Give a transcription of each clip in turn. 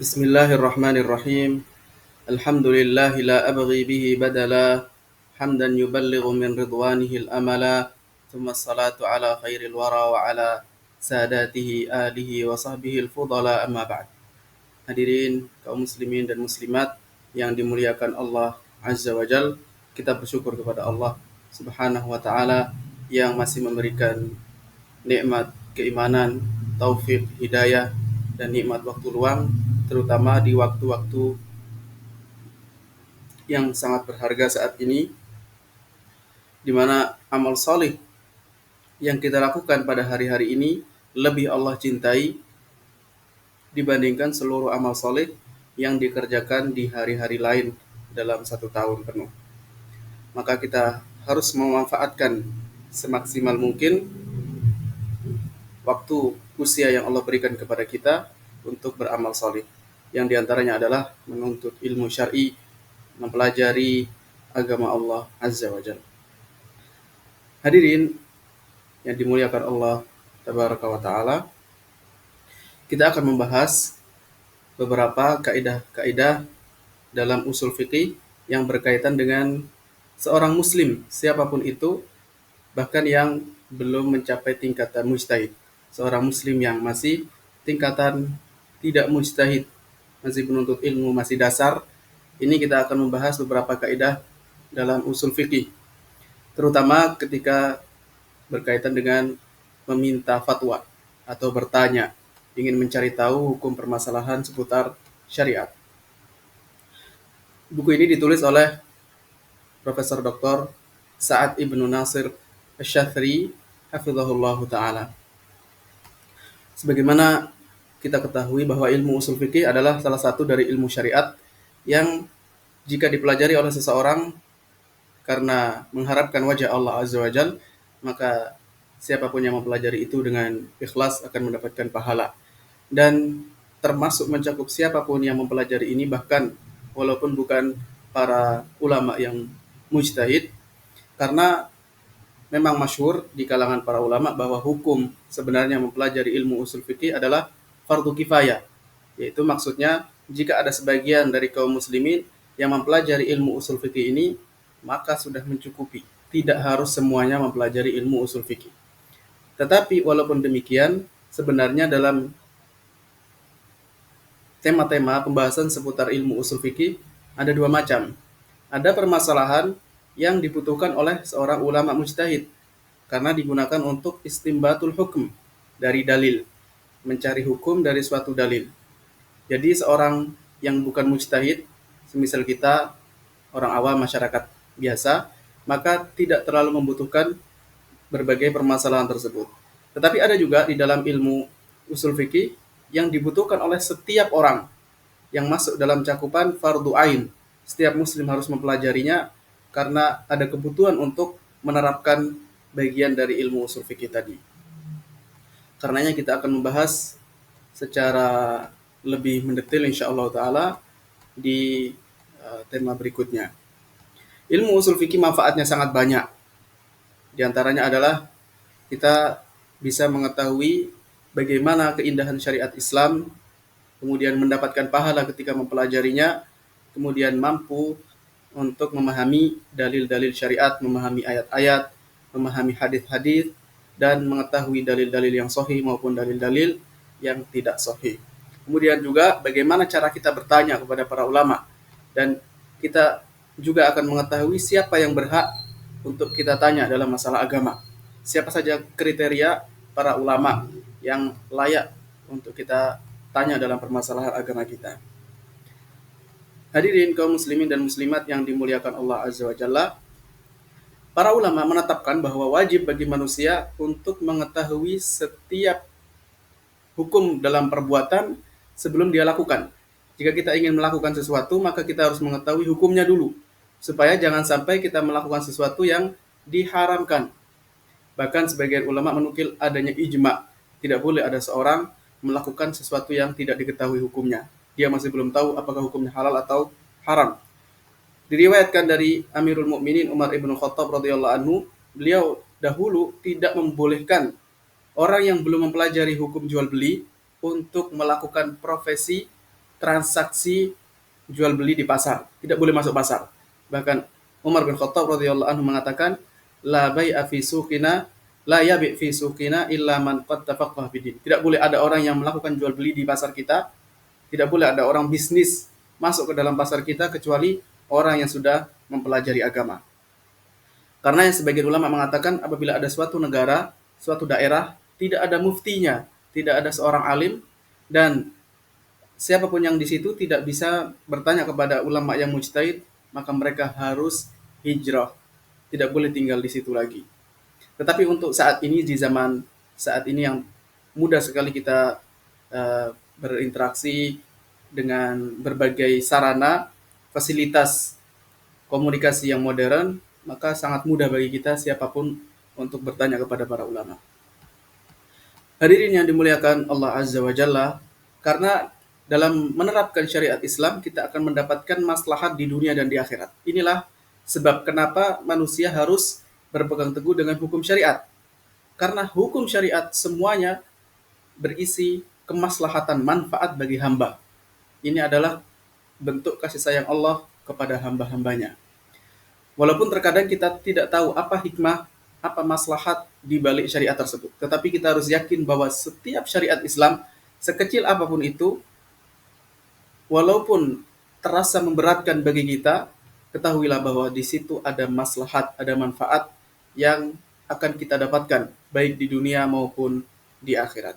Bismillahirrahmanirrahim. Alhamdulillah la abghi bihi badala hamdan yuballighu min ridwanihil amala thumma salatu ala khairil wara wa ala sadatihi alihi wa sahbihi fudala amma ba'd. Hadirin kaum muslimin dan muslimat yang dimuliakan Allah Azza wa Jal, kita bersyukur kepada Allah Subhanahu wa taala yang masih memberikan nikmat keimanan, taufik, hidayah dan nikmat waktu luang, terutama di waktu-waktu yang sangat berharga saat ini, di mana amal soleh yang kita lakukan pada hari-hari ini lebih Allah cintai dibandingkan seluruh amal soleh yang dikerjakan di hari-hari lain dalam satu tahun penuh. Maka kita harus memanfaatkan semaksimal mungkin waktu usia yang Allah berikan kepada kita untuk beramal soleh. Yang diantaranya adalah menuntut ilmu syar'i, mempelajari agama Allah Azza wa Jalla. Hadirin yang dimuliakan Allah Tabaraka wa Ta'ala, kita akan membahas beberapa kaidah-kaidah dalam usul fikih yang berkaitan dengan seorang muslim, siapapun itu, bahkan yang belum mencapai tingkatan mujtahid. Seorang muslim yang masih tingkatan tidak mujtahid, masih menuntut ilmu, masih dasar, ini kita akan membahas beberapa kaidah dalam usul fikih, terutama ketika berkaitan dengan meminta fatwa atau bertanya, ingin mencari tahu hukum permasalahan seputar syariat. Buku ini ditulis oleh Profesor Dr. Sa'ad Ibnu Nasir Asy-Syadzili hafizahullah taala. Sebagaimana kita ketahui bahwa ilmu usul fikih adalah salah satu dari ilmu syariat yang jika dipelajari oleh seseorang karena mengharapkan wajah Allah Azza wa Jal, maka siapapun yang mempelajari itu dengan ikhlas akan mendapatkan pahala. Dan termasuk mencakup siapapun yang mempelajari ini, bahkan walaupun bukan para ulama yang mujtahid, karena memang masyhur di kalangan para ulama bahwa hukum sebenarnya mempelajari ilmu usul fikih adalah fardu kifayah, yaitu maksudnya jika ada sebagian dari kaum muslimin yang mempelajari ilmu usul fikih ini, maka sudah mencukupi. Tidak harus semuanya mempelajari ilmu usul fikih. Tetapi walaupun demikian, sebenarnya dalam tema-tema pembahasan seputar ilmu usul fikih ada dua macam. Ada permasalahan yang dibutuhkan oleh seorang ulama mujtahid karena digunakan untuk istimbatul hukum dari dalil, mencari hukum dari suatu dalil. Jadi seorang yang bukan mujtahid, semisal kita orang awam masyarakat biasa, maka tidak terlalu membutuhkan berbagai permasalahan tersebut. Tetapi ada juga di dalam ilmu usul fikih yang dibutuhkan oleh setiap orang yang masuk dalam cakupan fardu ain. Setiap muslim harus mempelajarinya karena ada kebutuhan untuk menerapkan bagian dari ilmu usul fikih tadi. Karenanya kita akan membahas secara lebih mendetail insyaallah taala di tema berikutnya. Ilmu usul fikih manfaatnya sangat banyak. Di antaranya adalah kita bisa mengetahui bagaimana keindahan syariat Islam, kemudian mendapatkan pahala ketika mempelajarinya, kemudian mampu untuk memahami dalil-dalil syariat, memahami ayat-ayat, memahami hadis-hadis, dan mengetahui dalil-dalil yang sahih maupun dalil-dalil yang tidak sahih. Kemudian juga bagaimana cara kita bertanya kepada para ulama, dan kita juga akan mengetahui siapa yang berhak untuk kita tanya dalam masalah agama. Siapa saja kriteria para ulama yang layak untuk kita tanya dalam permasalahan agama kita. Hadirin kaum muslimin dan muslimat yang dimuliakan Allah Azza wa Jalla, para ulama menetapkan bahwa wajib bagi manusia untuk mengetahui setiap hukum dalam perbuatan sebelum dia lakukan. Jika kita ingin melakukan sesuatu, maka kita harus mengetahui hukumnya dulu, supaya jangan sampai kita melakukan sesuatu yang diharamkan. Bahkan sebagian ulama menukil adanya ijma, tidak boleh ada seorang melakukan sesuatu yang tidak diketahui hukumnya. Dia masih belum tahu apakah hukumnya halal atau haram. Diriwayatkan dari Amirul Mukminin Umar ibn Khattab radhiyallahu anhu, beliau dahulu tidak membolehkan orang yang belum mempelajari hukum jual beli untuk melakukan profesi transaksi jual beli di pasar, tidak boleh masuk pasar. Bahkan Umar bin Khattab radhiyallahu anhu mengatakan, la bai'a fi suqina la yabi' fi suqina illa man qad tafaqqaha bidin. Tidak boleh ada orang yang melakukan jual beli di pasar kita, tidak boleh ada orang bisnis masuk ke dalam pasar kita kecuali orang yang sudah mempelajari agama. Karena yang sebagian ulama mengatakan apabila ada suatu negara, suatu daerah, tidak ada muftinya, tidak ada seorang alim, dan siapapun yang di situ tidak bisa bertanya kepada ulama yang mujtahid, maka mereka harus hijrah, tidak boleh tinggal di situ lagi. Tetapi untuk saat ini, di zaman saat ini yang mudah sekali kita berinteraksi dengan berbagai sarana, fasilitas komunikasi yang modern, maka sangat mudah bagi kita siapapun untuk bertanya kepada para ulama. Hadirin yang dimuliakan Allah Azza wa Jalla, karena dalam menerapkan syariat Islam kita akan mendapatkan maslahat di dunia dan di akhirat. Inilah sebab kenapa manusia harus berpegang teguh dengan hukum syariat. Karena hukum syariat semuanya berisi kemaslahatan manfaat bagi hamba. Ini adalah bentuk kasih sayang Allah kepada hamba-hambanya. Walaupun terkadang kita tidak tahu apa hikmah, apa maslahat di balik syariat tersebut. Tetapi kita harus yakin bahwa setiap syariat Islam, sekecil apapun itu, walaupun terasa memberatkan bagi kita, ketahuilah bahwa di situ ada maslahat, ada manfaat yang akan kita dapatkan, baik di dunia maupun di akhirat.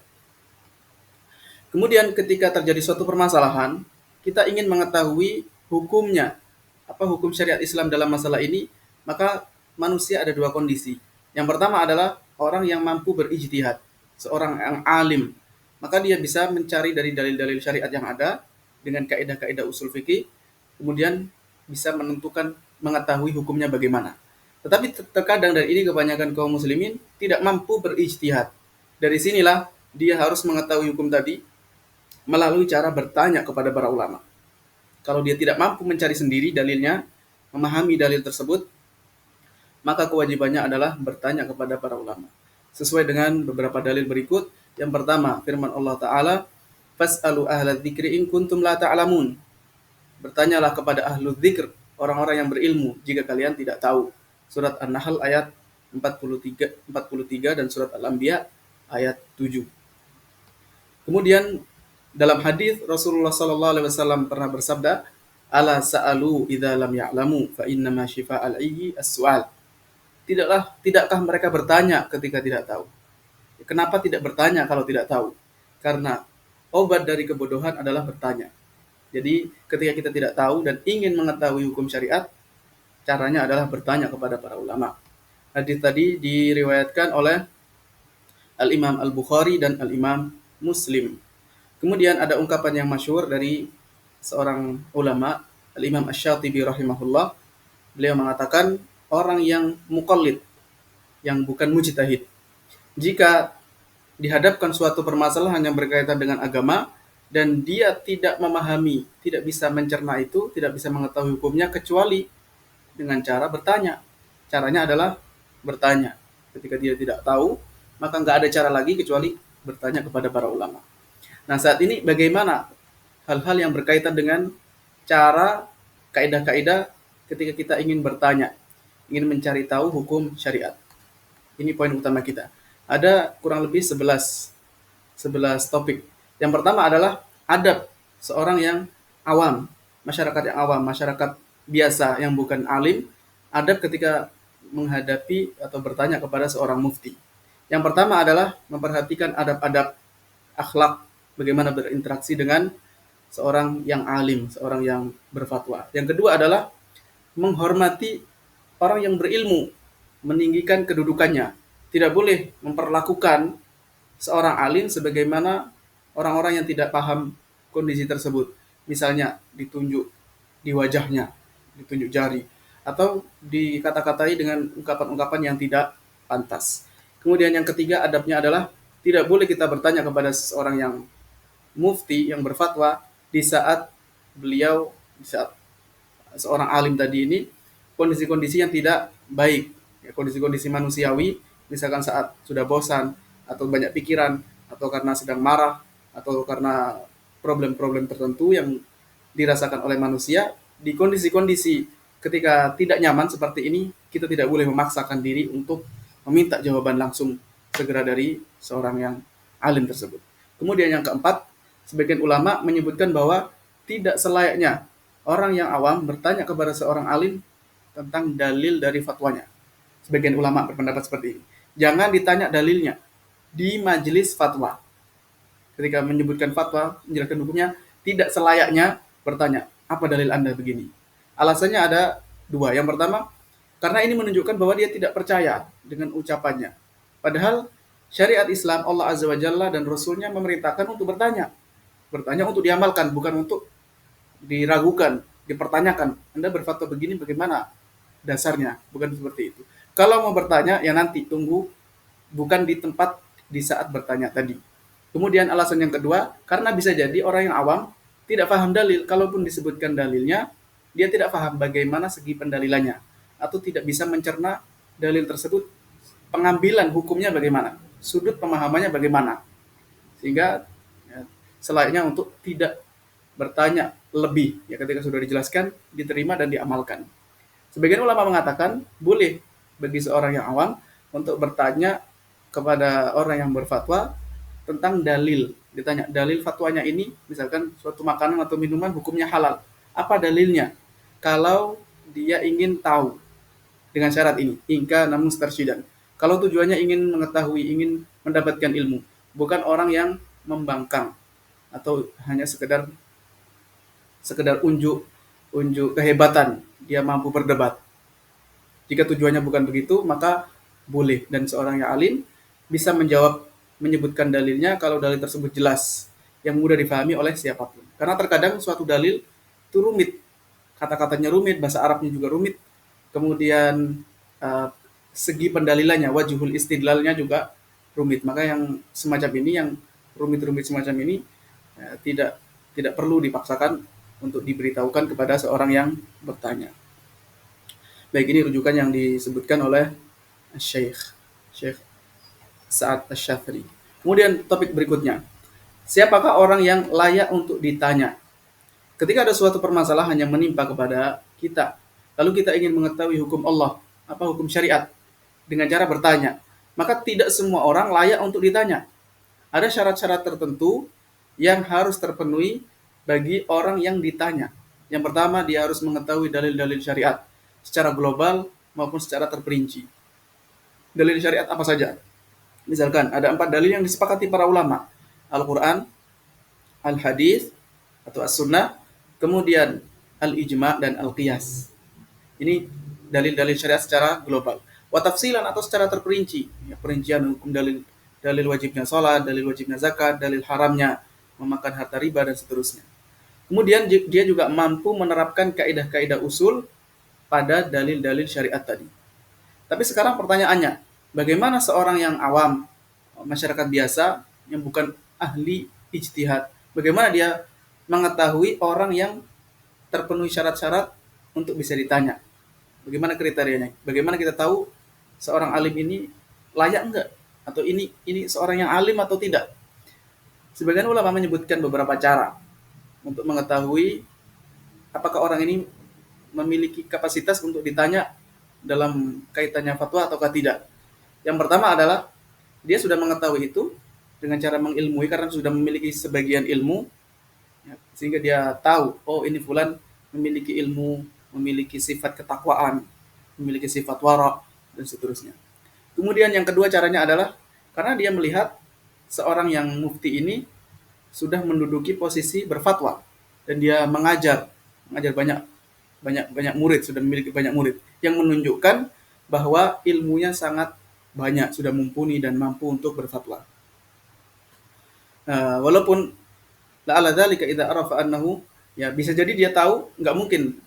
Kemudian ketika terjadi suatu permasalahan, kita ingin mengetahui hukumnya, apa hukum syariat Islam dalam masalah ini, maka manusia ada dua kondisi. Yang pertama adalah orang yang mampu berijtihad, seorang yang alim, maka dia bisa mencari dari dalil-dalil syariat yang ada dengan kaidah-kaidah usul fikih, kemudian bisa menentukan, mengetahui hukumnya bagaimana. Tetapi terkadang, dan ini kebanyakan kaum muslimin, tidak mampu berijtihad. Dari sinilah dia harus mengetahui hukum tadi melalui cara bertanya kepada para ulama. Kalau dia tidak mampu mencari sendiri dalilnya, memahami dalil tersebut, maka kewajibannya adalah bertanya kepada para ulama. Sesuai dengan beberapa dalil berikut. Yang pertama, firman Allah Ta'ala, Fas'alu ahla dzikri in kuntum la ta'lamun. Bertanyalah kepada ahlu dzikr, orang-orang yang berilmu, jika kalian tidak tahu. Surat An-Nahl ayat 43 dan surat Al-Anbiya ayat 7. Kemudian dalam hadis Rasulullah sallallahu alaihi wasallam pernah bersabda, "Ala sa'alu idza lam ya'lamu fa inna ma syifa'al 'ayyi as-su'al." Tidakkah mereka bertanya ketika tidak tahu? Kenapa tidak bertanya kalau tidak tahu? Karena obat dari kebodohan adalah bertanya. Jadi ketika kita tidak tahu dan ingin mengetahui hukum syariat, caranya adalah bertanya kepada para ulama. Hadis tadi diriwayatkan oleh Al-Imam Al-Bukhari dan Al-Imam Muslim. Kemudian ada ungkapan yang masyhur dari seorang ulama, Al-Imam Asy-Syatibi rahimahullah. Beliau mengatakan, orang yang muqallid, yang bukan mujtahid, jika dihadapkan suatu permasalahan yang berkaitan dengan agama dan dia tidak memahami, tidak bisa mencerna itu, tidak bisa mengetahui hukumnya kecuali dengan cara bertanya. Caranya adalah bertanya. Ketika dia tidak tahu, maka nggak ada cara lagi kecuali bertanya kepada para ulama. Nah, saat ini bagaimana hal-hal yang berkaitan dengan cara, kaidah-kaidah ketika kita ingin bertanya, ingin mencari tahu hukum syariat. Ini poin utama kita. Ada kurang lebih 11 topik. Yang pertama adalah adab seorang yang awam, masyarakat yang awam, masyarakat biasa yang bukan alim, adab ketika menghadapi atau bertanya kepada seorang mufti. Yang pertama adalah memperhatikan adab-adab akhlak, bagaimana berinteraksi dengan seorang yang alim, seorang yang berfatwa. Yang kedua adalah menghormati orang yang berilmu, meninggikan kedudukannya. Tidak boleh memperlakukan seorang alim sebagaimana orang-orang yang tidak paham kondisi tersebut. Misalnya ditunjuk di wajahnya, ditunjuk jari, atau dikata-katai dengan ungkapan-ungkapan yang tidak pantas. Kemudian yang ketiga adabnya adalah tidak boleh kita bertanya kepada seseorang yang mufti, yang berfatwa, di saat seorang alim tadi ini kondisi-kondisi yang tidak baik, ya, kondisi-kondisi manusiawi, misalkan saat sudah bosan atau banyak pikiran atau karena sedang marah atau karena problem-problem tertentu yang dirasakan oleh manusia di kondisi-kondisi ketika tidak nyaman seperti ini, kita tidak boleh memaksakan diri untuk meminta jawaban langsung segera dari seorang yang alim tersebut. Kemudian yang keempat, sebagian ulama menyebutkan bahwa tidak selayaknya orang yang awam bertanya kepada seorang alim tentang dalil dari fatwanya. Sebagian ulama berpendapat seperti ini. Jangan ditanya dalilnya di majelis fatwa. Ketika menyebutkan fatwa, menjelaskan hukumnya, tidak selayaknya bertanya, apa dalil Anda begini? Alasannya ada dua. Yang pertama, karena ini menunjukkan bahwa dia tidak percaya dengan ucapannya. Padahal syariat Islam, Allah Azza wa Jalla dan Rasulnya memerintahkan untuk bertanya. Bertanya untuk diamalkan, bukan untuk diragukan, dipertanyakan. Anda berfatwa begini bagaimana dasarnya? Bukan seperti itu. Kalau mau bertanya, ya nanti tunggu, bukan di tempat di saat bertanya tadi. Kemudian alasan yang kedua, karena bisa jadi orang yang awam tidak paham dalil. Kalaupun disebutkan dalilnya, dia tidak paham bagaimana segi pendalilannya. Atau tidak bisa mencerna dalil tersebut, pengambilan hukumnya bagaimana, sudut pemahamannya bagaimana. Sehingga ya, selayaknya untuk tidak bertanya lebih. Ya, ketika sudah dijelaskan, diterima dan diamalkan. Sebagian ulama mengatakan, boleh bagi seorang yang awam untuk bertanya kepada orang yang berfatwa tentang dalil. Ditanya, dalil fatwanya ini, misalkan suatu makanan atau minuman hukumnya halal. Apa dalilnya? Kalau dia ingin tahu dengan syarat ini, ingka namun starsyidan. Kalau tujuannya ingin mengetahui, ingin mendapatkan ilmu, bukan orang yang membangkang atau hanya sekedar unjuk kehebatan, dia mampu berdebat. Jika tujuannya bukan begitu, maka boleh, dan seorang yang alim bisa menjawab, menyebutkan dalilnya kalau dalil tersebut jelas, yang mudah difahami oleh siapapun. Karena terkadang suatu dalil itu rumit, kata-katanya rumit, bahasa Arabnya juga rumit, kemudian segi pendalilannya, wajhul istidlalnya juga rumit. Maka yang semacam ini, yang rumit-rumit semacam ini, tidak perlu dipaksakan untuk diberitahukan kepada seorang yang bertanya. Baik, ini rujukan yang disebutkan oleh Syekh Sa'ad Asy-Syafiri. Kemudian topik berikutnya, siapakah orang yang layak untuk ditanya? Ketika ada suatu permasalahan yang menimpa kepada kita, lalu kita ingin mengetahui hukum Allah, apa hukum syariat, dengan cara bertanya, maka tidak semua orang layak untuk ditanya. Ada syarat-syarat tertentu yang harus terpenuhi bagi orang yang ditanya. Yang pertama, dia harus mengetahui dalil-dalil syariat secara global maupun secara terperinci. Dalil syariat apa saja? Misalkan ada 4 dalil yang disepakati para ulama. Al-Quran, Al-Hadis atau As-Sunnah, kemudian Al-Ijma' dan Al-Qiyas. Ini dalil-dalil syariat secara global. Wa tafsilan atau secara terperinci, ya, perincian hukum dalil wajibnya sholat, dalil wajibnya zakat, dalil haramnya memakan harta riba, dan seterusnya. Kemudian dia juga mampu menerapkan kaidah-kaidah usul pada dalil-dalil syariat tadi. Tapi sekarang pertanyaannya, bagaimana seorang yang awam, masyarakat biasa, yang bukan ahli ijtihad, bagaimana dia mengetahui orang yang terpenuhi syarat-syarat untuk bisa ditanya? Bagaimana kriterianya? Bagaimana kita tahu seorang alim ini layak enggak? Atau ini seorang yang alim atau tidak? Sebagian ulama menyebutkan beberapa cara untuk mengetahui apakah orang ini memiliki kapasitas untuk ditanya dalam kaitannya fatwa ataukah tidak. Yang pertama adalah dia sudah mengetahui itu dengan cara mengilmui karena sudah memiliki sebagian ilmu, ya, sehingga dia tahu, oh ini fulan memiliki ilmu, memiliki sifat ketakwaan, memiliki sifat wara, dan seterusnya. Kemudian yang kedua caranya adalah karena dia melihat seorang yang mufti ini sudah menduduki posisi berfatwa dan dia mengajar banyak murid, sudah memiliki banyak murid, yang menunjukkan bahwa ilmunya sangat banyak, sudah mumpuni dan mampu untuk berfatwa. Walaupun la'alla dzalika idza arafa annahu, ya bisa jadi dia tahu nggak mungkin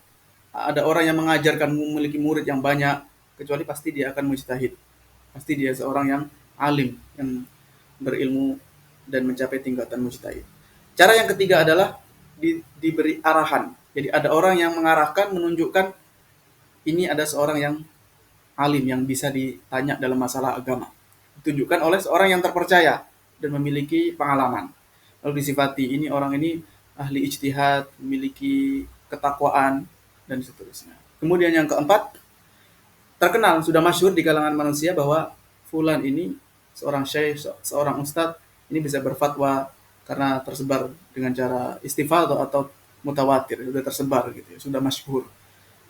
ada orang yang mengajarkan memiliki murid yang banyak, kecuali pasti dia akan mujtahid. Pasti dia seorang yang alim, yang berilmu dan mencapai tingkatan mujtahid. Cara yang ketiga adalah diberi arahan. Jadi ada orang yang mengarahkan, menunjukkan ini ada seorang yang alim yang bisa ditanya dalam masalah agama. Ditunjukkan oleh seorang yang terpercaya dan memiliki pengalaman. lalu disifati ini orang ini ahli ijtihad, memiliki ketakwaan dan seterusnya. Kemudian yang keempat, terkenal sudah masyhur di kalangan manusia bahwa fulan ini seorang syekh, seorang ustadz ini bisa berfatwa karena tersebar dengan cara istifadhah atau mutawatir, sudah tersebar gitu ya, sudah masyhur.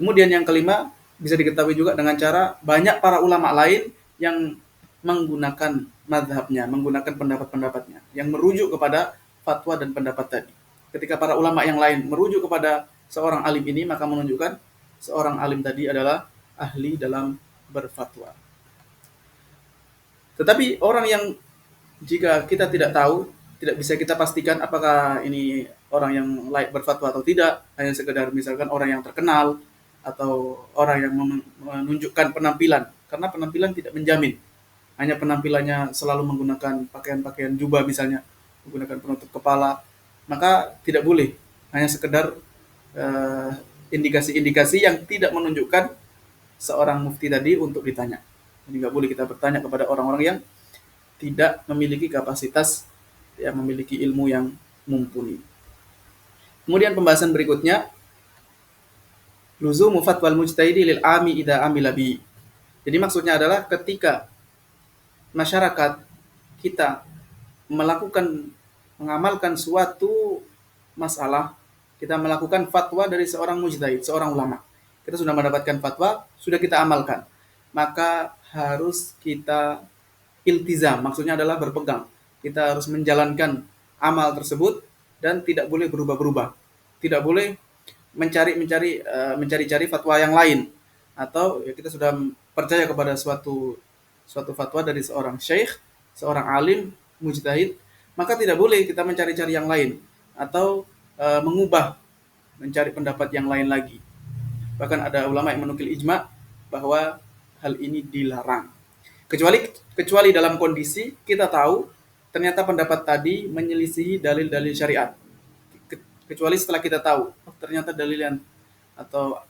Kemudian yang kelima, bisa diketahui juga dengan cara banyak para ulama lain yang menggunakan madhabnya, menggunakan pendapat-pendapatnya, yang merujuk kepada fatwa dan pendapat tadi. Ketika para ulama yang lain merujuk kepada seorang alim ini, maka menunjukkan seorang alim tadi adalah ahli dalam berfatwa. Tetapi orang yang jika kita tidak tahu, tidak bisa kita pastikan apakah ini orang yang layak berfatwa atau tidak, hanya sekedar misalkan orang yang terkenal atau orang yang menunjukkan penampilan, karena penampilan tidak menjamin. Hanya penampilannya selalu menggunakan pakaian-pakaian jubah misalnya, menggunakan penutup kepala, maka tidak boleh. Hanya sekedar indikasi-indikasi yang tidak menunjukkan seorang mufti tadi untuk ditanya. Jadi nggak boleh kita bertanya kepada orang-orang yang tidak memiliki kapasitas, yang memiliki ilmu yang mumpuni. Kemudian pembahasan berikutnya, luzumu fatwal mujtahidi lil ami idza amila bi. Jadi maksudnya adalah ketika masyarakat kita melakukan mengamalkan suatu masalah, kita melakukan fatwa dari seorang mujtahid, seorang ulama. Kita sudah mendapatkan fatwa, sudah kita amalkan. Maka harus kita iltizam, maksudnya adalah berpegang. Kita harus menjalankan amal tersebut dan tidak boleh berubah-berubah. Tidak boleh mencari-cari fatwa yang lain, atau ya kita sudah percaya kepada suatu fatwa dari seorang syekh, seorang alim, mujtahid, maka tidak boleh kita mencari-cari yang lain atau mengubah, mencari pendapat yang lain lagi. Bahkan ada ulama yang menukil ijma bahwa hal ini dilarang. Kecuali dalam kondisi kita tahu ternyata pendapat tadi menyelisihi dalil-dalil syariat. Kecuali setelah kita tahu ternyata dalil yang atau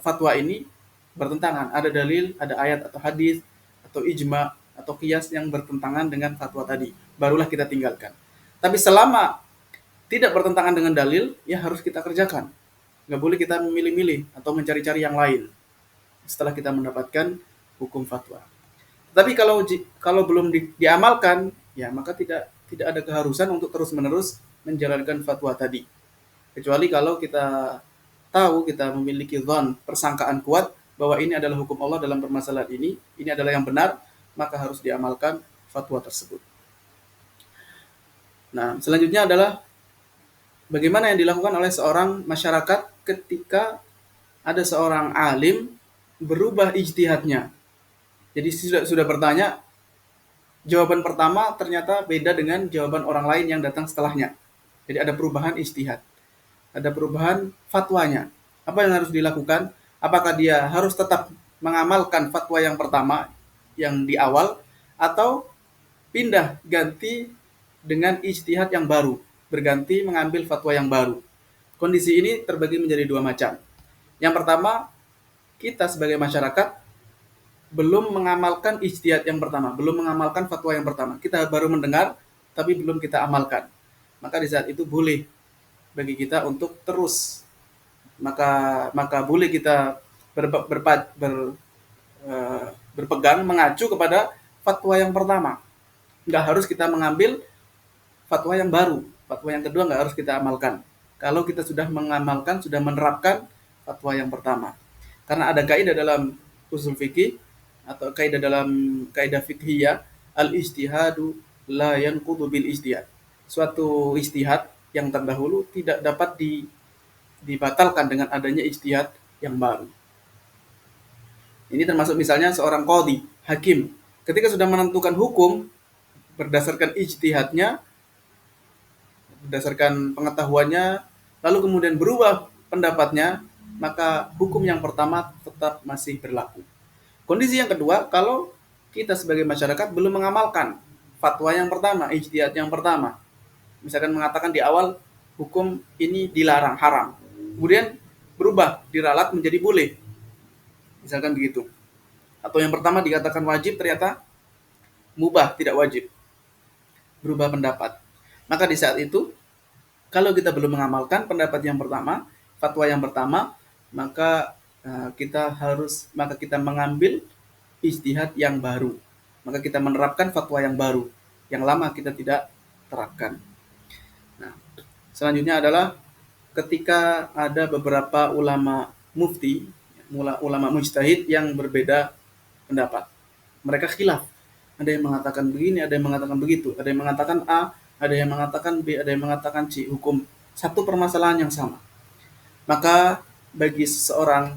fatwa ini bertentangan, ada dalil, ada ayat atau hadis atau ijma atau qiyas yang bertentangan dengan fatwa tadi, barulah kita tinggalkan. Tapi selama tidak bertentangan dengan dalil, ya harus kita kerjakan. Nggak boleh kita memilih-milih atau mencari-cari yang lain setelah kita mendapatkan hukum fatwa. Tapi kalau belum diamalkan, ya maka tidak ada keharusan untuk terus-menerus menjalankan fatwa tadi. Kecuali kalau kita tahu, kita memiliki dzan, persangkaan kuat bahwa ini adalah hukum Allah dalam permasalahan ini adalah yang benar, maka harus diamalkan fatwa tersebut. Nah, selanjutnya adalah bagaimana yang dilakukan oleh seorang masyarakat ketika ada seorang alim berubah ijtihadnya. Jadi sudah bertanya, jawaban pertama ternyata beda dengan jawaban orang lain yang datang setelahnya. Jadi ada perubahan ijtihad, ada perubahan fatwanya. Apa yang harus dilakukan? Apakah dia harus tetap mengamalkan fatwa yang pertama, yang di awal, atau pindah ganti dengan ijtihad yang baru, berganti mengambil fatwa yang baru. Kondisi ini terbagi menjadi dua macam. Yang pertama, kita sebagai masyarakat belum mengamalkan ijtihad yang pertama, belum mengamalkan fatwa yang pertama. Kita baru mendengar, tapi belum kita amalkan. Maka di saat itu boleh bagi kita untuk terus, maka boleh kita berpegang, mengacu kepada fatwa yang pertama. Nggak harus kita mengambil fatwa yang baru, fatwa yang kedua nggak harus kita amalkan. Kalau kita sudah mengamalkan, sudah menerapkan fatwa yang pertama. Karena ada kaidah dalam usul fikih atau kaidah dalam kaidah fikhiyah, al-ijtihadu la yanqudu bil ijtihad. Suatu ijtihad yang terdahulu tidak dapat dibatalkan dengan adanya ijtihad yang baru. Ini termasuk misalnya seorang qadhi, hakim, ketika sudah menentukan hukum berdasarkan ijtihadnya, berdasarkan pengetahuannya, lalu kemudian berubah pendapatnya, maka hukum yang pertama tetap masih berlaku. Kondisi yang kedua, kalau kita sebagai masyarakat belum mengamalkan fatwa yang pertama, ijtihad yang pertama, misalkan mengatakan di awal hukum ini dilarang, haram, kemudian berubah, diralat menjadi boleh, misalkan begitu. Atau yang pertama dikatakan wajib, ternyata mubah, tidak wajib, berubah pendapat. Maka di saat itu, kalau kita belum mengamalkan pendapat yang pertama, fatwa yang pertama, maka maka kita mengambil ijtihad yang baru. Maka kita menerapkan fatwa yang baru. Yang lama kita tidak terapkan. Nah, selanjutnya adalah ketika ada beberapa ulama mufti, ulama mujtahid yang berbeda pendapat. Mereka khilaf. Ada yang mengatakan begini, ada yang mengatakan begitu, ada yang mengatakan A, ada yang mengatakan B, ada yang mengatakan C, hukum satu permasalahan yang sama. Maka bagi seseorang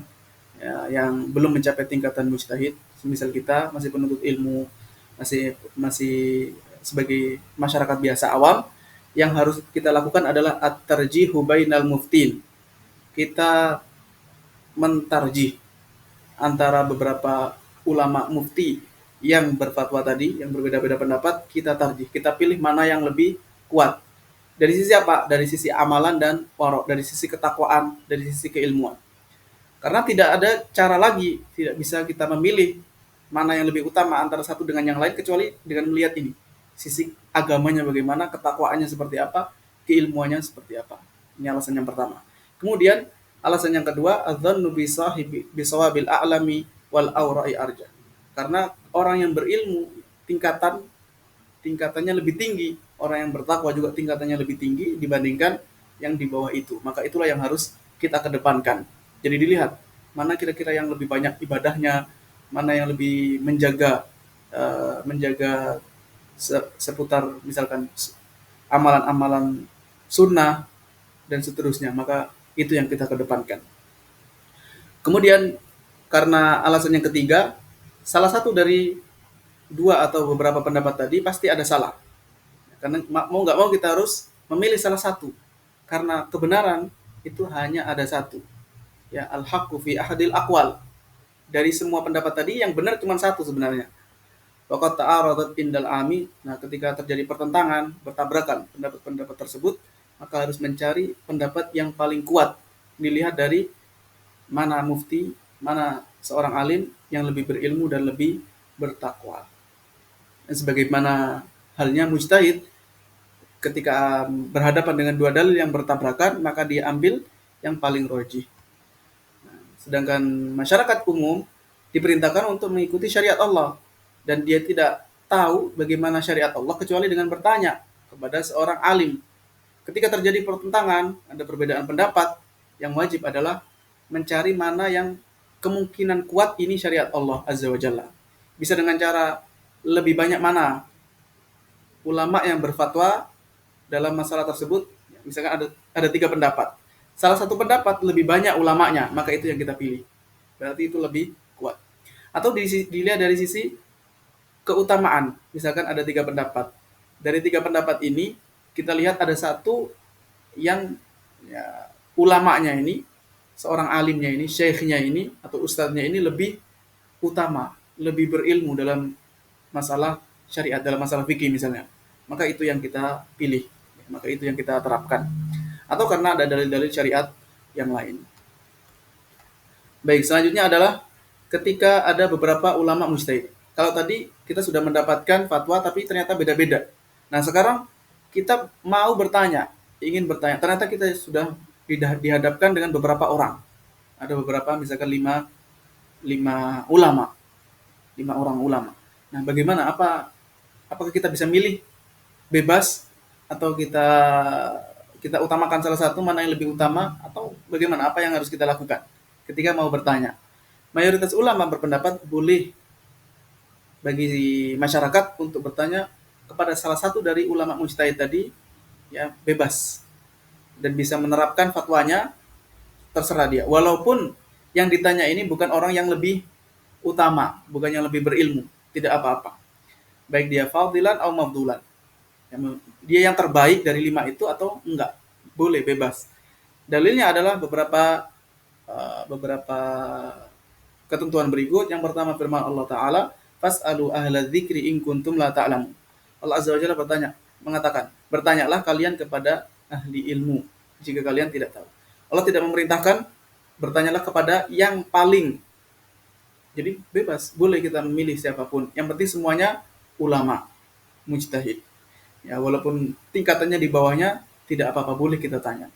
yang belum mencapai tingkatan mujtahid, misal kita masih penuntut ilmu, masih masih sebagai masyarakat biasa awam, yang harus kita lakukan adalah at-tarjihu bainal muftin. Kita mentarjih antara beberapa ulama mufti yang berfatwa tadi, yang berbeda-beda pendapat, kita tarjih. Kita pilih mana yang lebih kuat. Dari sisi apa? Dari sisi amalan dan warok, dari sisi ketakwaan, dari sisi keilmuan. Karena tidak ada cara lagi, tidak bisa kita memilih mana yang lebih utama antara satu dengan yang lain kecuali dengan melihat ini. Sisi agamanya bagaimana, ketakwaannya seperti apa, keilmuannya seperti apa. Ini alasan yang pertama. Kemudian alasan yang kedua, adzannu bisawabil a'lami wal aura'i arja. Karena orang yang berilmu tingkatannya lebih tinggi, orang yang bertakwa juga tingkatannya lebih tinggi dibandingkan yang di bawah itu. Maka itulah yang harus kita kedepankan. Jadi dilihat mana kira-kira yang lebih banyak ibadahnya, mana yang lebih menjaga seputar misalkan amalan-amalan sunnah dan seterusnya. Maka itu yang kita kedepankan. Kemudian karena alasan yang ketiga, salah satu dari dua atau beberapa pendapat tadi pasti ada salah. Karena mau nggak mau kita harus memilih salah satu. Karena kebenaran itu hanya ada satu. Ya, al-haqqu fi ahadil aqwal. Dari semua pendapat tadi yang benar cuma satu sebenarnya. Waqad ta'aradat indal ami. Nah, ketika terjadi pertentangan, bertabrakan pendapat-pendapat tersebut, maka harus mencari pendapat yang paling kuat. Dilihat dari mana mufti, mana seorang alim yang lebih berilmu dan lebih bertakwa. Dan sebagaimana halnya mujtahid, ketika berhadapan dengan dua dalil yang bertabrakan, maka dia ambil yang paling rojih. Sedangkan masyarakat umum diperintahkan untuk mengikuti syariat Allah. Dan dia tidak tahu bagaimana syariat Allah kecuali dengan bertanya kepada seorang alim. Ketika terjadi pertentangan, ada perbedaan pendapat, yang wajib adalah mencari mana yang kemungkinan kuat ini syariat Allah Azza wa Jalla. Bisa dengan cara lebih banyak mana ulama yang berfatwa dalam masalah tersebut. Misalkan ada 3 pendapat. Salah satu pendapat lebih banyak ulamanya, maka itu yang kita pilih. Berarti itu lebih kuat. Atau dilihat dari sisi keutamaan. Misalkan ada 3 pendapat. Dari 3 pendapat ini, kita lihat ada satu yang ulamanya ini, seorang alimnya ini, syekhnya ini, atau ustadznya ini lebih utama, lebih berilmu dalam masalah syariat, dalam masalah fikih misalnya. Maka itu yang kita pilih. Maka itu yang kita terapkan. Atau karena ada dalil-dalil syariat yang lain. Baik, selanjutnya adalah ketika ada beberapa ulama mujtahid. Kalau tadi kita sudah mendapatkan fatwa tapi ternyata beda-beda. Nah, sekarang kita mau bertanya, ingin bertanya. Ternyata kita sudah dihadapkan dengan beberapa orang. Ada beberapa misalkan 5 ulama. 5 orang ulama. Nah, bagaimana? Apakah kita bisa milih bebas atau kita utamakan salah satu, mana yang lebih utama, atau bagaimana, apa yang harus kita lakukan ketika mau bertanya? Mayoritas ulama berpendapat boleh bagi masyarakat untuk bertanya kepada salah satu dari ulama mujtahid tadi, ya, bebas, dan bisa menerapkan fatwanya, terserah dia. Walaupun yang ditanya ini bukan orang yang lebih utama, bukan yang lebih berilmu, tidak apa-apa. Baik dia fadilan atau mafdulan. Dia yang terbaik dari 5 itu atau enggak, boleh bebas. Dalilnya adalah beberapa ketentuan berikut. Yang pertama firman Allah Ta'ala, fas'alu ahla dzikri in kuntum la ta'lamun. Allah Azza wa Jalla mengatakan, bertanyalah kalian kepada ahli ilmu jika kalian tidak tahu. Allah tidak memerintahkan bertanyalah kepada yang paling. Jadi bebas, boleh kita memilih siapapun. Yang penting semuanya ulama, mujtahid. Ya, walaupun tingkatannya di bawahnya, tidak apa-apa, boleh kita tanya.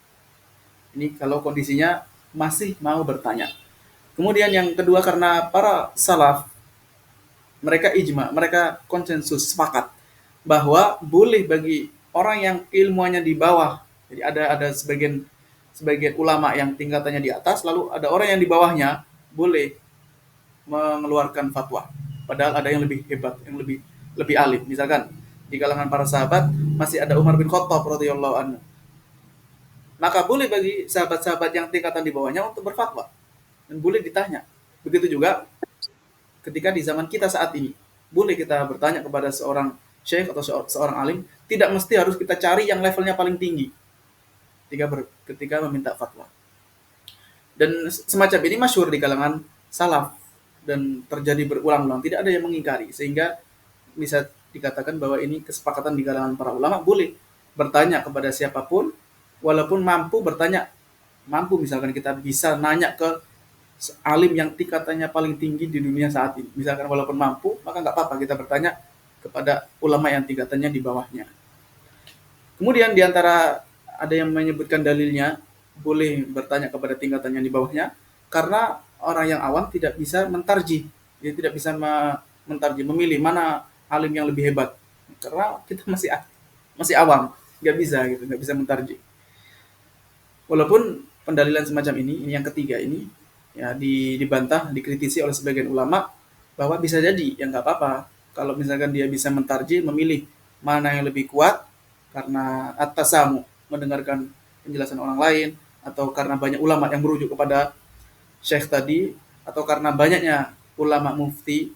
Ini kalau kondisinya masih mau bertanya. Kemudian yang kedua, karena para salaf mereka ijma, mereka konsensus sepakat bahwa boleh bagi orang yang ilmuannya di bawah. Jadi ada sebagian sebagian ulama yang tingkatannya di atas, lalu ada orang yang di bawahnya boleh mengeluarkan fatwa. Padahal ada yang lebih hebat, yang lebih lebih alim. Misalkan di kalangan para sahabat masih ada Umar bin Khattab radhiyallahu anhu. Maka boleh bagi sahabat-sahabat yang tingkatan di bawahnya untuk berfatwa dan boleh ditanya. Begitu juga ketika di zaman kita saat ini, boleh kita bertanya kepada seorang syekh atau seorang alim, tidak mesti harus kita cari yang levelnya paling tinggi ketika meminta fatwa. Dan semacam ini masyhur di kalangan salaf dan terjadi berulang-ulang, tidak ada yang mengingkari, sehingga bisa dikatakan bahwa ini kesepakatan di kalangan para ulama, boleh bertanya kepada siapapun walaupun mampu bertanya, mampu misalkan kita bisa nanya ke alim yang tingkatannya paling tinggi di dunia saat ini. Misalkan walaupun mampu, maka nggak apa-apa kita bertanya kepada ulama yang tingkatannya di bawahnya. Kemudian di antara ada yang menyebutkan dalilnya boleh bertanya kepada tingkatan yang di bawahnya karena orang yang awam tidak bisa mentarjih, dia tidak bisa mentarjih, memilih mana alim yang lebih hebat karena kita masih awam, nggak bisa gitu, nggak bisa mentarjih. Walaupun pendalilan semacam ini yang ketiga ini ya dibantah, dikritisi oleh sebagian ulama bahwa bisa jadi ya nggak apa-apa kalau misalkan dia bisa mentarjih, memilih mana yang lebih kuat karena atasamu mendengarkan penjelasan orang lain atau karena banyak ulama yang merujuk kepada syekh tadi atau karena banyaknya ulama mufti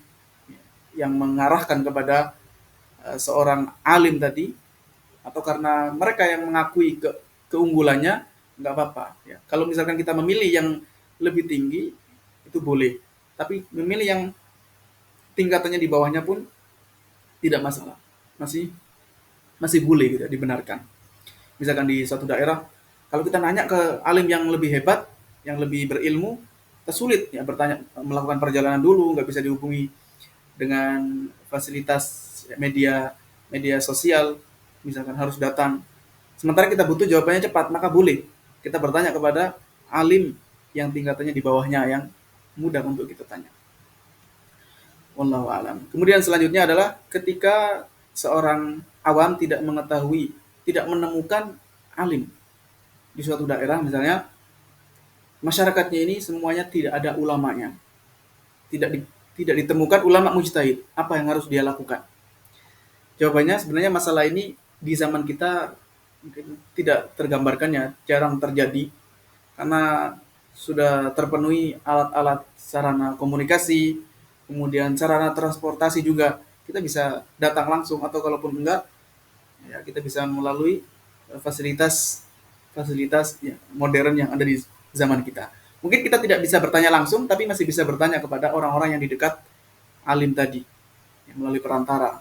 yang mengarahkan kepada seorang alim tadi atau karena mereka yang mengakui keunggulannya, nggak apa-apa ya. Kalau misalkan kita memilih yang lebih tinggi itu boleh, tapi memilih yang tingkatannya di bawahnya pun tidak masalah, masih masih boleh gitu, dibenarkan. Misalkan di suatu daerah, kalau kita nanya ke alim yang lebih hebat, yang lebih berilmu, kita sulit ya bertanya, melakukan perjalanan dulu, nggak bisa dihubungi dengan fasilitas media media sosial, misalkan harus datang. Sementara kita butuh jawabannya cepat, maka boleh kita bertanya kepada alim yang tingkatannya di bawahnya yang mudah untuk kita tanya. Wallahu alam. Kemudian selanjutnya adalah ketika seorang awam tidak mengetahui, tidak menemukan alim di suatu daerah misalnya, masyarakatnya ini semuanya tidak ada ulamanya. Tidak di, tidak ditemukan ulama mujtahid. Apa yang harus dia lakukan? Jawabannya sebenarnya masalah ini di zaman kita mungkin tidak tergambarkannya, jarang terjadi karena sudah terpenuhi alat-alat sarana komunikasi, kemudian sarana transportasi juga. Kita bisa datang langsung atau kalaupun enggak, ya kita bisa melalui fasilitas fasilitas ya, modern yang ada di zaman kita. Mungkin kita tidak bisa bertanya langsung, tapi masih bisa bertanya kepada orang-orang yang di dekat alim tadi, yang melalui perantara.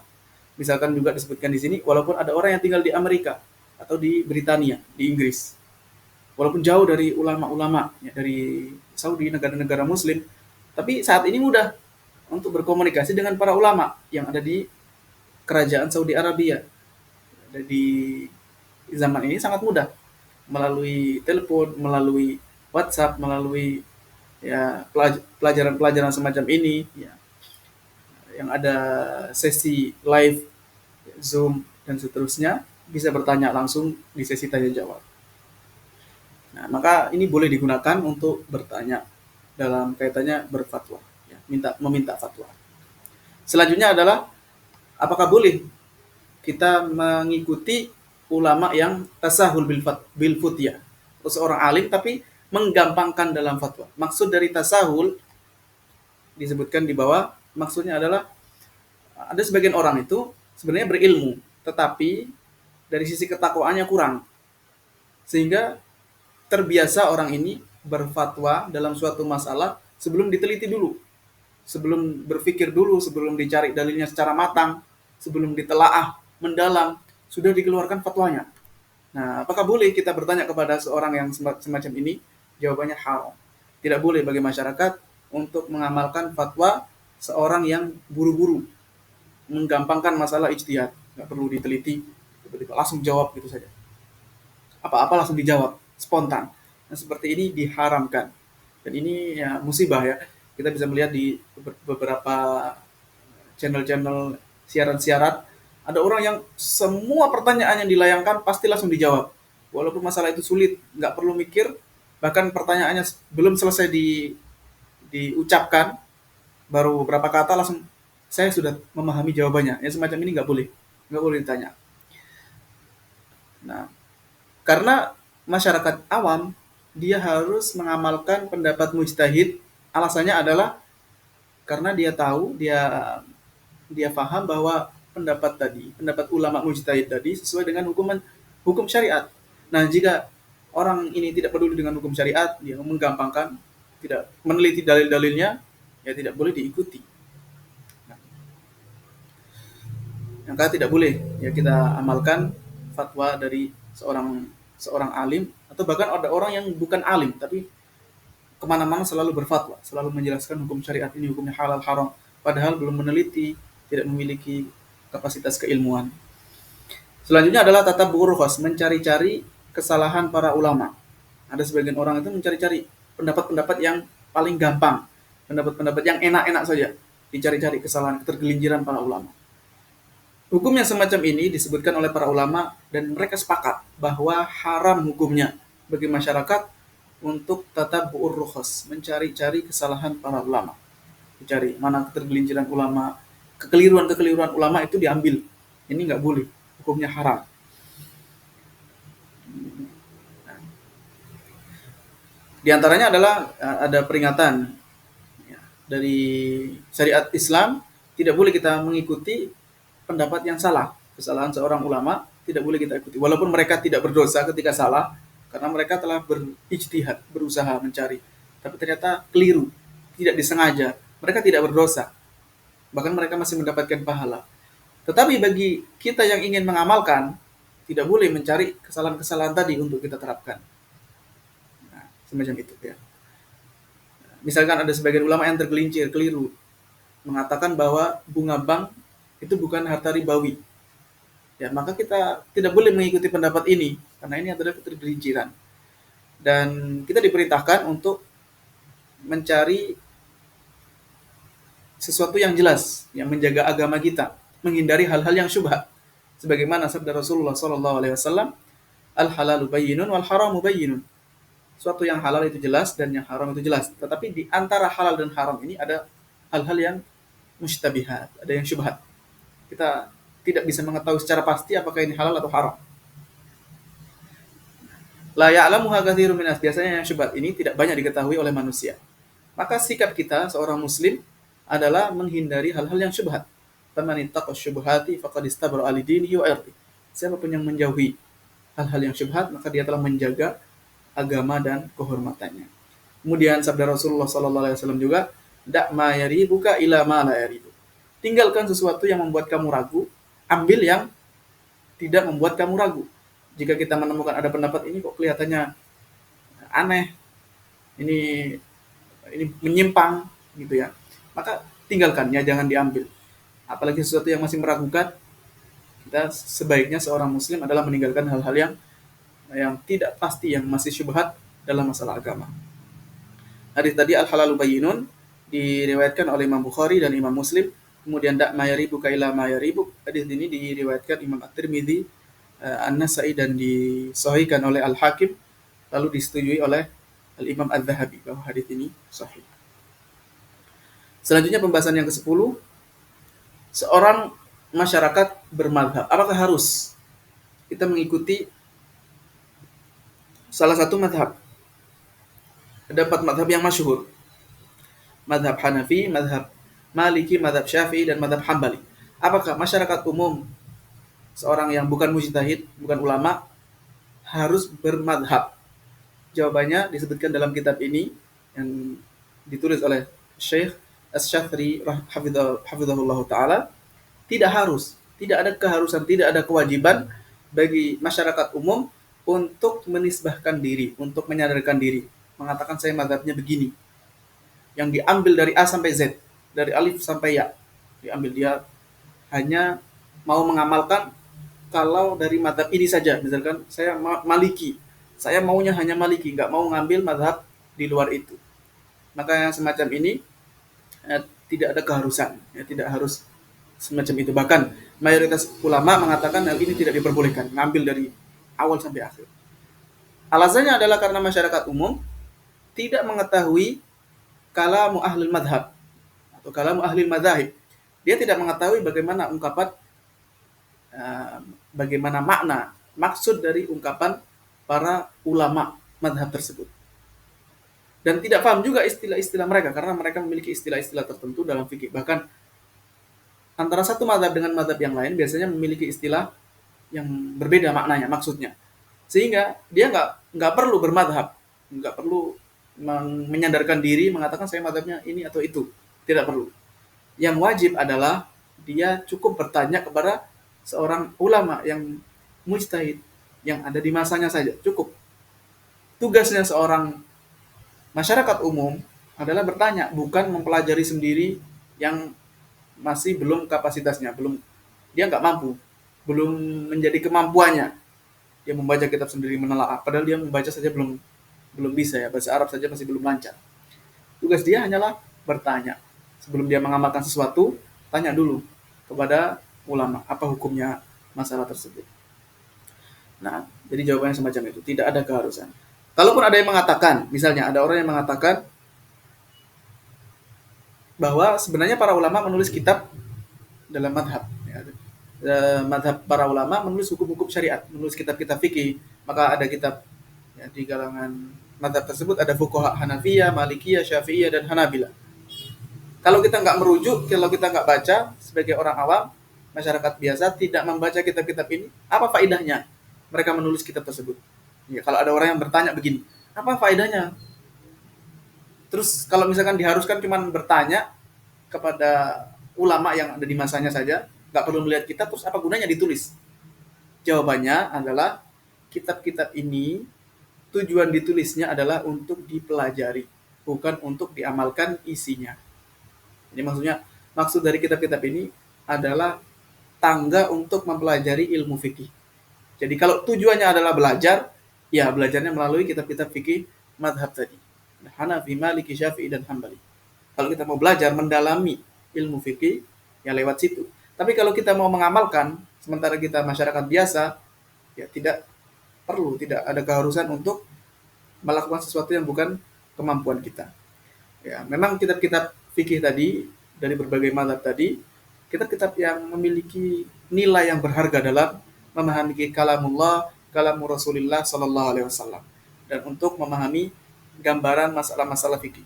Misalkan juga disebutkan di sini, walaupun ada orang yang tinggal di Amerika atau di Britania, di Inggris, walaupun jauh dari ulama-ulama, ya, dari Saudi, negara-negara Muslim, tapi saat ini mudah untuk berkomunikasi dengan para ulama yang ada di kerajaan Saudi Arabia. Di zaman ini sangat mudah melalui telepon, melalui WhatsApp, melalui ya pelajaran-pelajaran semacam ini, ya, yang ada sesi live, Zoom dan seterusnya, bisa bertanya langsung di sesi tanya jawab. Nah, maka ini boleh digunakan untuk bertanya dalam kaitannya berfatwa, ya, meminta fatwa. Selanjutnya adalah apakah boleh kita mengikuti ulama yang tasahul bil futyah, atau seorang alim tapi menggampangkan dalam fatwa. Maksud dari tasahul disebutkan di bawah, maksudnya adalah ada sebagian orang itu sebenarnya berilmu, tetapi dari sisi ketakwaannya kurang. Sehingga terbiasa orang ini berfatwa dalam suatu masalah sebelum diteliti dulu, sebelum berpikir dulu, sebelum dicari dalilnya secara matang, sebelum ditelaah mendalam, sudah dikeluarkan fatwanya. Nah, apakah boleh kita bertanya kepada seorang yang semacam ini? Jawabannya haram. Tidak boleh bagi masyarakat untuk mengamalkan fatwa seorang yang buru-buru, menggampangkan masalah ijtihad, nggak perlu diteliti tiba-tiba langsung jawab gitu saja. Apa-apa langsung dijawab, spontan. Nah, seperti ini diharamkan. Dan ini ya musibah ya. Kita bisa melihat di beberapa channel-channel siaran-siaran, ada orang yang semua pertanyaan yang dilayangkan pasti langsung dijawab. Walaupun masalah itu sulit, nggak perlu mikir, bahkan pertanyaannya belum selesai diucapkan, baru beberapa kata langsung saya sudah memahami jawabannya. Ya semacam ini nggak boleh ditanya. Nah, karena masyarakat awam dia harus mengamalkan pendapat mujtahid, alasannya adalah karena dia tahu, dia paham bahwa pendapat ulama mujtahid tadi sesuai dengan hukum syariat. Nah, jika orang ini tidak peduli dengan hukum syariat, dia menggampangkan, tidak meneliti dalil-dalilnya, ya tidak boleh diikuti. Nah, maka tidak boleh ya kita amalkan fatwa dari seorang seorang alim, atau bahkan ada orang yang bukan alim tapi kemana-mana selalu berfatwa, selalu menjelaskan hukum syariat ini hukumnya halal haram, padahal belum meneliti, tidak memiliki kapasitas keilmuan. Selanjutnya adalah tatabbu'ur rukhas, mencari-cari kesalahan para ulama. Ada sebagian orang itu mencari-cari pendapat-pendapat yang paling gampang, pendapat-pendapat yang enak-enak saja, dicari-cari kesalahan, ketergelinciran para ulama. Hukum yang semacam ini disebutkan oleh para ulama dan mereka sepakat bahwa haram hukumnya bagi masyarakat untuk tatabbu'ur rukhas, mencari-cari kesalahan para ulama. Dicari mana ketergelinciran ulama, kekeliruan-kekeliruan ulama itu diambil. Ini nggak boleh, hukumnya haram. Di antaranya adalah ada peringatan ya, dari syariat Islam, tidak boleh kita mengikuti pendapat yang salah, kesalahan seorang ulama tidak boleh kita ikuti. Walaupun mereka tidak berdosa ketika salah, karena mereka telah berijtihad, berusaha mencari, tapi ternyata keliru, tidak disengaja, mereka tidak berdosa, bahkan mereka masih mendapatkan pahala. Tetapi bagi kita yang ingin mengamalkan, tidak boleh mencari kesalahan-kesalahan tadi untuk kita terapkan. Nah, semacam itu ya. Misalkan ada sebagian ulama yang tergelincir, keliru, mengatakan bahwa bunga bank itu bukan harta ribawi. Ya, maka kita tidak boleh mengikuti pendapat ini karena ini adalah ketergelinciran. Dan kita diperintahkan untuk mencari sesuatu yang jelas, yang menjaga agama kita, menghindari hal-hal yang syubhat. Sebagaimana sabda Rasulullah SAW, al halalu bayyinun wal haramu bayyinun. Suatu yang halal itu jelas dan yang haram itu jelas. Tetapi di antara halal dan haram ini ada hal-hal yang mustabihat, ada yang syubhat. Kita tidak bisa mengetahui secara pasti apakah ini halal atau haram. La ya'lamuha katsirun minas, biasanya yang syubhat ini tidak banyak diketahui oleh manusia. Maka sikap kita seorang muslim adalah menghindari hal-hal yang syubhat. Faman ittaqa syubhati faqad istabra li dinihi wa irdi. Siapapun yang menjauhi hal-hal yang syubhat, maka dia telah menjaga agama dan kehormatannya. Kemudian sabda Rasulullah SAW juga, dak ma yaribuka ila ma la yaribu. Tinggalkan sesuatu yang membuat kamu ragu, ambil yang tidak membuat kamu ragu. Jika kita menemukan ada pendapat ini kok kelihatannya aneh, ini menyimpang gitu ya, maka tinggalkan ya, jangan diambil. Apalagi sesuatu yang masih meragukan, kita sebaiknya seorang muslim adalah meninggalkan hal-hal yang tidak pasti, yang masih syubhat dalam masalah agama. Hadis tadi al halalu bayyinun diriwayatkan oleh Imam Bukhari dan Imam Muslim. Kemudian dak mayaribu kaila mayaribu, hadis ini diriwayatkan Imam At-Tirmidzi, An-Nasa'i dan disahihkan oleh Al-Hakim, lalu disetujui oleh Al-Imam Adz-Dzahabi bahwa hadis ini sahih. Selanjutnya pembahasan yang ke-10, seorang masyarakat bermadhab. Apakah harus kita mengikuti salah satu madhab? Ada 4 madhab yang masyhur. Madhab Hanafi, madhab Maliki, madhab Syafi'i, dan madhab Hambali. Apakah masyarakat umum, seorang yang bukan mujtahid, bukan ulama, harus bermadhab? Jawabannya disebutkan dalam kitab ini yang ditulis oleh Syekh Asy-Syafri hafizahullah ta'ala. Tidak harus, tidak ada keharusan, tidak ada kewajiban bagi masyarakat umum untuk menisbahkan diri, untuk menyadarkan diri, mengatakan saya mazhabnya begini, yang diambil dari A sampai Z, dari alif sampai ya, diambil. Dia hanya mau mengamalkan kalau dari madhab ini saja, misalkan saya maliki, saya maunya hanya maliki, nggak mau ngambil madhab di luar itu. Maka yang semacam ini tidak ada keharusan, ya, tidak harus semacam itu. Bahkan mayoritas ulama mengatakan hal ini tidak diperbolehkan, ngambil dari awal sampai akhir. Alasannya adalah karena masyarakat umum tidak mengetahui kalamu ahlul madhab atau kalamu ahlil madhahib. Dia tidak mengetahui bagaimana ungkapan, uh, bagaimana makna, maksud dari ungkapan para ulama madhab tersebut. Dan tidak paham juga istilah-istilah mereka, karena mereka memiliki istilah-istilah tertentu dalam fikih. Bahkan antara satu madhab dengan madhab yang lain biasanya memiliki istilah yang berbeda maknanya, maksudnya. Sehingga dia nggak perlu bermadhab, nggak perlu menyandarkan diri mengatakan saya madhabnya ini atau itu, tidak perlu. Yang wajib adalah dia cukup bertanya kepada seorang ulama yang mujtahid yang ada di masanya saja, cukup. Tugasnya seorang masyarakat umum adalah bertanya, bukan mempelajari sendiri yang masih belum kapasitasnya, belum, dia nggak mampu, belum menjadi kemampuannya. Dia membaca kitab sendiri menelaah, padahal dia membaca saja belum belum bisa, ya, bahasa Arab saja masih belum lancar. Tugas dia hanyalah bertanya. Sebelum dia mengamalkan sesuatu, tanya dulu kepada ulama apa hukumnya masalah tersebut. Nah, jadi jawabannya semacam itu, tidak ada keharusan. Kalaupun ada yang mengatakan, misalnya ada orang yang mengatakan bahwa sebenarnya para ulama menulis kitab dalam madhab, ya. Madhab para ulama menulis hukum-hukum syariat, menulis kitab-kitab fikih. Maka ada kitab, ya, di kalangan madhab tersebut ada fuqaha Hanafiyah, Malikiyah, Syafi'iyah, dan Hanabila. Kalau kita nggak merujuk, kalau kita nggak baca sebagai orang awam, masyarakat biasa tidak membaca kitab-kitab ini, apa faedahnya mereka menulis kitab tersebut? Ya, kalau ada orang yang bertanya begini, apa faedahnya? Terus kalau misalkan diharuskan cuma bertanya kepada ulama yang ada di masanya saja, nggak perlu melihat kitab, terus apa gunanya ditulis? Jawabannya adalah kitab-kitab ini tujuan ditulisnya adalah untuk dipelajari, bukan untuk diamalkan isinya. Jadi maksud dari kitab-kitab ini adalah tangga untuk mempelajari ilmu fikih. Jadi kalau tujuannya adalah belajar, ya belajarnya melalui kitab-kitab fikih madhab tadi. Hanafi, Maliki, Syafi'i, dan Hambali. Kalau kita mau belajar mendalami ilmu fikih, ya lewat situ. Tapi kalau kita mau mengamalkan, sementara kita masyarakat biasa, ya tidak perlu, tidak ada keharusan untuk melakukan sesuatu yang bukan kemampuan kita. Ya, memang kitab-kitab fikih tadi dari berbagai mazhab tadi, kitab-kitab yang memiliki nilai yang berharga dalam memahami kalamullah, kalamu Rasulullah sallallahu alaihi wasallam, dan untuk memahami gambaran masalah-masalah fikih.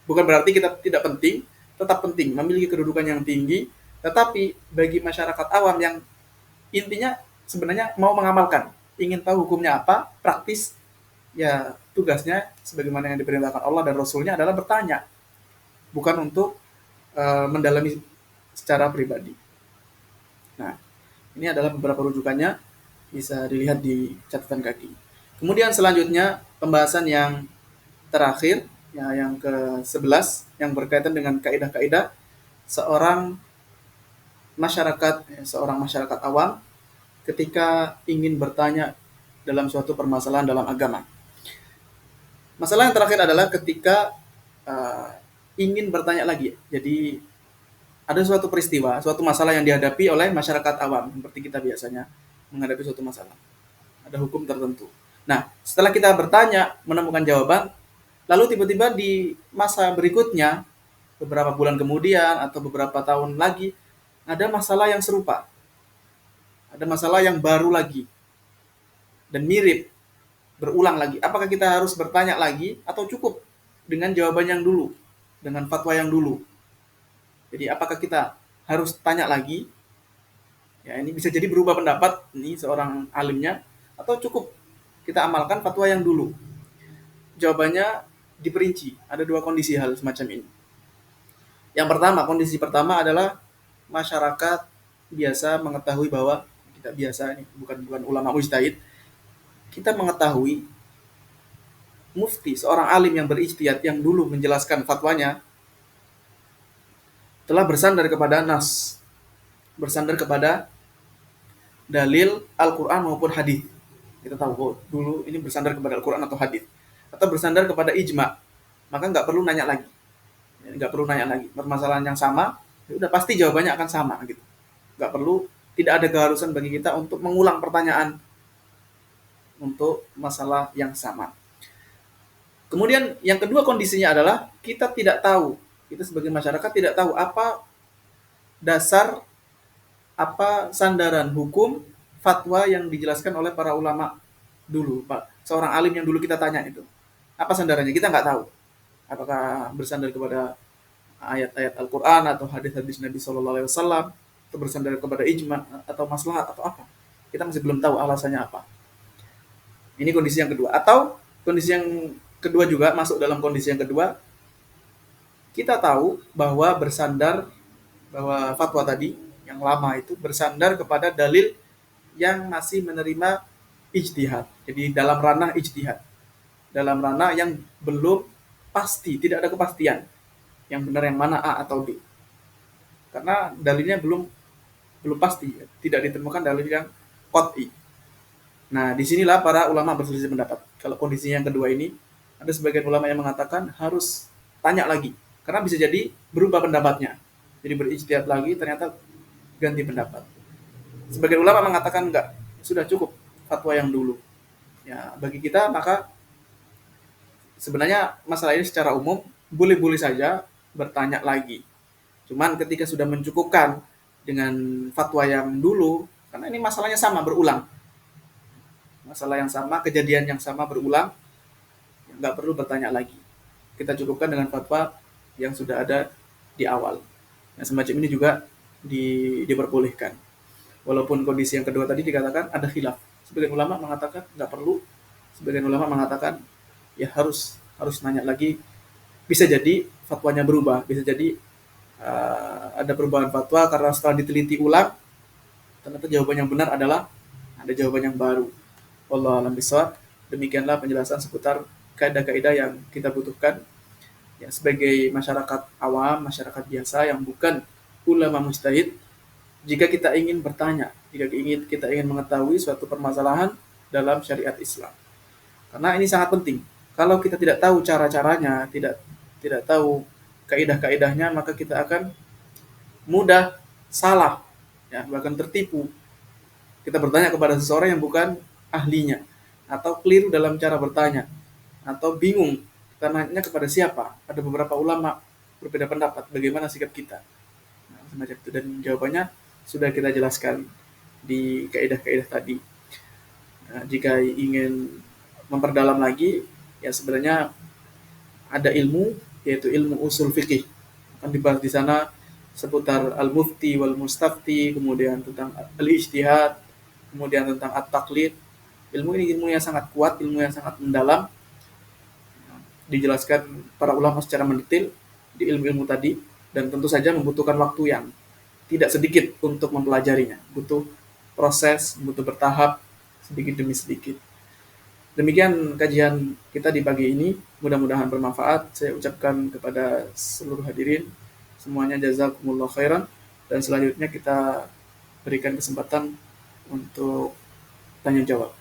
Bukan berarti kita tidak penting, tetap penting, memiliki kedudukan yang tinggi, tetapi bagi masyarakat awam yang intinya sebenarnya mau mengamalkan, ingin tahu hukumnya apa, praktis, ya tugasnya sebagaimana yang diperintahkan Allah dan Rasulnya adalah bertanya, bukan untuk mendalami secara pribadi. Nah, ini adalah beberapa rujukannya, bisa dilihat di catatan kaki. Kemudian selanjutnya pembahasan yang terakhir, ya, yang ke-11 yang berkaitan dengan kaidah-kaidah seorang seorang masyarakat awam ketika ingin bertanya dalam suatu permasalahan dalam agama. Masalah yang terakhir adalah ketika ingin bertanya lagi. Jadi ada suatu peristiwa, suatu masalah yang dihadapi oleh masyarakat awam, seperti kita biasanya menghadapi suatu masalah. Ada hukum tertentu. Nah, setelah kita bertanya, menemukan jawaban, lalu tiba-tiba di masa berikutnya, beberapa bulan kemudian atau beberapa tahun lagi, ada masalah yang serupa. Ada masalah yang baru lagi dan mirip, berulang lagi. Apakah kita harus bertanya lagi atau cukup dengan jawaban yang dulu, dengan fatwa yang dulu? Jadi apakah kita harus tanya lagi? Ya, ini bisa jadi berubah pendapat nih seorang alimnya, atau cukup kita amalkan fatwa yang dulu. Jawabannya diperinci, ada dua kondisi hal semacam ini. Yang pertama, kondisi pertama adalah masyarakat biasa mengetahui bahwa kita biasa ini bukan ulama mujtahid, kita mengetahui mufti, seorang alim yang berijtihad yang dulu menjelaskan fatwanya telah bersandar kepada nas, bersandar kepada dalil Al-Quran maupun hadis. Kita tahu dulu ini bersandar kepada Al-Quran atau hadis, atau bersandar kepada ijma, maka nggak perlu nanya lagi. Nggak perlu nanya lagi. Permasalahan yang sama, ya udah pasti jawabannya akan sama gitu. Nggak perlu, tidak ada keharusan bagi kita untuk mengulang pertanyaan untuk masalah yang sama. Kemudian yang kedua kondisinya adalah kita tidak tahu, kita sebagai masyarakat tidak tahu apa dasar, apa sandaran hukum fatwa yang dijelaskan oleh para ulama dulu, Pak. Seorang alim yang dulu kita tanya itu. Apa sandarannya? Kita nggak tahu. Apakah bersandar kepada ayat-ayat Al-Quran atau hadis-hadis Nabi Shallallahu Alaihi Wasallam, atau bersandar kepada ijma atau maslahat atau apa? Kita masih belum tahu alasannya apa. Ini kondisi yang kedua. Atau kondisi yang kedua juga masuk dalam kondisi yang kedua, kita tahu bahwa bahwa fatwa tadi yang lama itu bersandar kepada dalil yang masih menerima ijtihad. Jadi dalam ranah ijtihad, dalam ranah yang belum pasti, tidak ada kepastian yang benar yang mana A atau B. Karena dalilnya belum pasti, tidak ditemukan dalil yang qat'i. Nah, disinilah para ulama berselisih pendapat. Kalau kondisi yang kedua ini, ada sebagian ulama yang mengatakan harus tanya lagi, karena bisa jadi berubah pendapatnya. Jadi berijtihad lagi, ternyata ganti pendapat. Sebagian ulama mengatakan enggak, sudah cukup fatwa yang dulu. Ya, bagi kita maka sebenarnya masalah ini secara umum boleh-boleh saja bertanya lagi. Cuman ketika sudah mencukupkan dengan fatwa yang dulu, karena ini masalahnya sama berulang. Masalah yang sama, kejadian yang sama berulang, nggak perlu bertanya lagi. Kita cukupkan dengan fatwa yang sudah ada di awal. Nah, semacam ini juga diperbolehkan. Walaupun kondisi yang kedua tadi dikatakan ada khilaf. Sebagian ulama mengatakan nggak perlu, sebagian ulama mengatakan ya harus nanya lagi. Bisa jadi fatwanya berubah, bisa jadi ada perubahan fatwa karena setelah diteliti ulang ternyata jawaban yang benar adalah ada jawaban yang baru. Wallahu a'lam bishawab. Demikianlah penjelasan seputar kaidah-kaidah yang kita butuhkan ya sebagai masyarakat awam, masyarakat biasa yang bukan ulama mujtahid. Jika kita ingin bertanya, jika kita ingin mengetahui suatu permasalahan dalam syariat Islam. Karena ini sangat penting. Kalau kita tidak tahu cara-caranya, tidak tahu kaidah-kaidahnya, maka kita akan mudah salah, ya, bahkan tertipu. Kita bertanya kepada seseorang yang bukan ahlinya, atau keliru dalam cara bertanya, atau bingung tanya kepada siapa. Ada beberapa ulama berbeda pendapat, bagaimana sikap kita. Nah, semacam itu, dan jawabannya sudah kita jelaskan di kaidah-kaidah tadi. Nah, jika ingin memperdalam lagi, ya sebenarnya ada ilmu, yaitu ilmu usul fikih. Akan dibahas di sana seputar al-mufti wal mustafti, kemudian tentang al-ijtihad, kemudian tentang at-taqlid. Ilmu ini ilmu yang sangat kuat, ilmu yang sangat mendalam. Dijelaskan para ulama secara mendetail di ilmu-ilmu tadi, dan tentu saja membutuhkan waktu yang tidak sedikit untuk mempelajarinya. Butuh proses, butuh bertahap, sedikit demi sedikit. Demikian kajian kita di pagi ini, mudah-mudahan bermanfaat. Saya ucapkan kepada seluruh hadirin semuanya jazakumullah khairan, dan selanjutnya kita berikan kesempatan untuk tanya jawab.